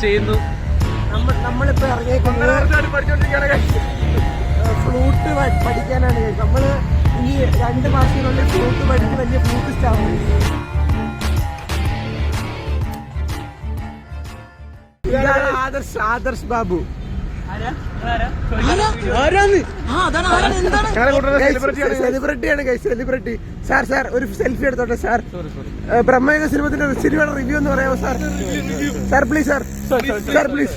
ചെയ്യുന്നു. നമ്മളിപ്പോ ഇറങ്ങിയിരിക്കുന്നത് ഫ്ലൂട്ട് പഠിക്കാനാണ്. നമ്മള് ഈ 2 മാസത്തിനുള്ളിൽ ഫ്ലൂട്ട് പഠിച്ച് വലിയ ഫ്ലൂട്ടിസ്റ്റ് ആവും. ആദർശ് ബാബു സെലിബ്രിറ്റിയാണ്. സെലിബ്രിറ്റി സാർ ഒരു സെൽഫി എടുത്തോട്ടെ സാർ. ബ്രഹ്മയുഗ സിനിമയുടെ റിവ്യൂ എന്ന് പറയാമോ sir? Sir please sir please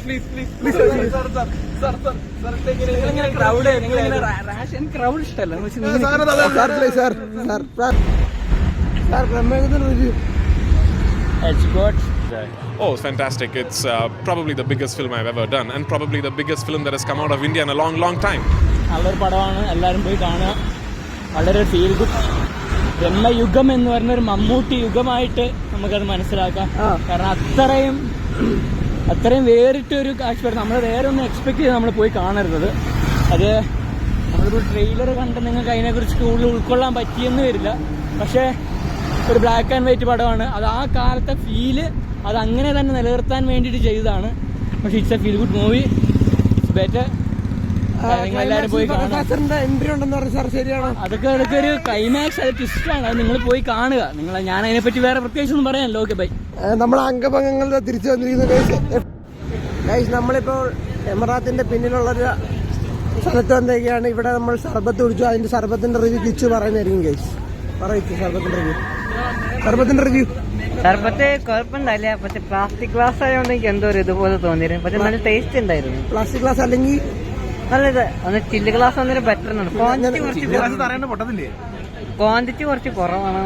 ബ്രഹ്മയുഗത്തിന്റെ review. Oh, it's fantastic. It's probably the biggest film I've ever done and probably the biggest film that has come out of India in a long time. നല്ലൊരു പടമാണ്, എല്ലാവരും പോയി കാണുക. വളരെ feel good. Bramayugam എന്ന് പറഞ്ഞൊരു മമ്മൂട്ടി യുഗമായിട്ട് നമുക്കത് മനസ്സിലാക്കാം. കാരണം അത്രയും വേറിട്ടൊരു കാഴ്ചപ്പാട് നമ്മൾ വേറെ ഒന്നും എക്സ്പെക്ട് ചെയ്ത് നമ്മൾ പോയി കാണരുത്. അത് നമ്മളിപ്പോൾ ട്രെയിലർ കണ്ട് നിങ്ങൾക്ക് അതിനെക്കുറിച്ച് കൂടുതൽ ഉൾക്കൊള്ളാൻ പറ്റിയെന്ന് വരില്ല. പക്ഷേ ഒരു ബ്ലാക്ക് ആൻഡ് വൈറ്റ് പടമാണ്. അത് ആ കാലത്തെ ഫീല് അത് അങ്ങനെ തന്നെ നിലനിർത്താൻ വേണ്ടിയിട്ട് ചെയ്തതാണ്. പക്ഷെ it's A feel good movie. It's better. നിങ്ങളെല്ലാവരും പോയി കാണുക. അതൊക്കെ ഒരു ക്ലൈമാക്സ്, അത് ട്വിസ്റ്റാണ്. അത് നിങ്ങൾ പോയി കാണുക. ഞാൻ അതിനെപ്പറ്റി വേറെ പ്രത്യേകിച്ച് ഒന്നും പറയാനല്ലോ. Okay bye. നമ്മളെ അംഗഭംഗങ്ങളുടെ തിരിച്ചു വന്നിരിക്കുന്ന നമ്മളിപ്പോൾ എമറാത്തിന്റെ പിന്നിലുള്ളൊരു സ്ഥലത്ത് വന്നേക്കാണ്. ഇവിടെ നമ്മൾ സർബത്ത് കുടിച്ചു. അതിന്റെ സർബത്തിന്റെ റിവ്യൂ തിരിച്ചു പറയുന്നതായിരിക്കും ഗൈസ്. പറയിച്ചു സർബത്തിന്റെ റിവ്യൂ. സർബത്ത് കുഴപ്പമുണ്ടായില്ല. പക്ഷെ പ്ലാസ്റ്റിക് ഗ്ലാസ് ആയതുകൊണ്ട് എനിക്ക് എന്തോ ഒരു ഇതുപോലെ തോന്നിയിരുന്നു. പക്ഷെ നല്ല ടേസ്റ്റ് ഉണ്ടായിരുന്നു. പ്ലാസ്റ്റിക് ഗ്ലാസ് അല്ലെങ്കിൽ നല്ലത്. ഒന്ന് ചില്ല് ഗ്ലാസ് വന്നൊരു ബെറ്റർ ആണ്. ക്വാണ്ടിറ്റി കുറച്ച് കുറവാണ്.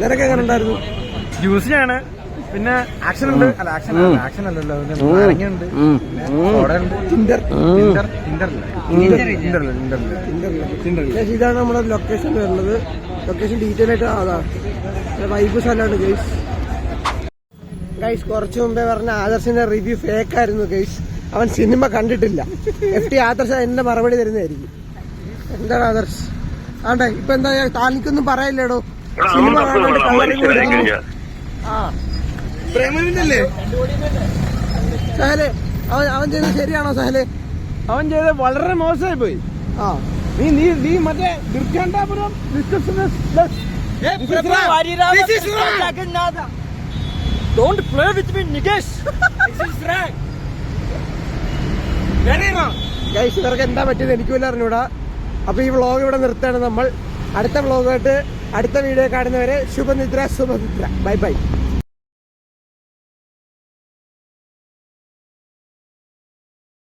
നിനക്ക് എങ്ങനെ ഉണ്ടായിരുന്നു? ജ്യൂസിനാണ്. പിന്നെ ആക്ഷൻ ഉണ്ട്. അല്ല ആക്ഷൻ അല്ലല്ലോ, ഉണ്ട്. ഇതാണ് നമ്മുടെ ലൊക്കേഷൻ വരുന്നത്. ലൊക്കേഷൻ ഡീറ്റെയിൽ ആയിട്ട് അതാണ്. വൈബ് സ്ഥലമാണ് ഗൈസ്. കുറച്ചു മുമ്പേ പറഞ്ഞ ആദർശിന്റെ റിവ്യൂ ഫേക്ക് ആയിരുന്നു ഗൈസ്. അവൻ സിനിമ കണ്ടിട്ടില്ല. FT ആദർശ് എന്റെ മറുപടി തരുന്നതായിരിക്കും. എന്താണ് ആദർശ്? ആണ്ടെ ഇപ്പൊ എന്താ താനിക്കൊന്നും പറയില്ലേടോ? സിനിമ കാണാണ്ട് പ്രേമനല്ലേ സഹലെ? അവൻ ചെയ്തത് ശരിയാണോ സഹലെ? അവൻ ചെയ്തത് വളരെ മോശമായി പോയി. നീ മറ്റേ ദുർഗാണ്ടാപുരം Don't play with me, Nigesh. This is wrong. Guys ഇവർക്ക് എന്താ പറ്റിയത് എനിക്ക് വല്ല അറിഞ്ഞൂടാ. അപ്പൊ ഈ വ്ളോഗ് ഇവിടെ നിർത്തുകയാണ് നമ്മൾ. അടുത്ത വ്ളോഗായിട്ട് അടുത്ത വീഡിയോ കാണുന്നവരെ ശുഭനിദ്ര. Bye bye.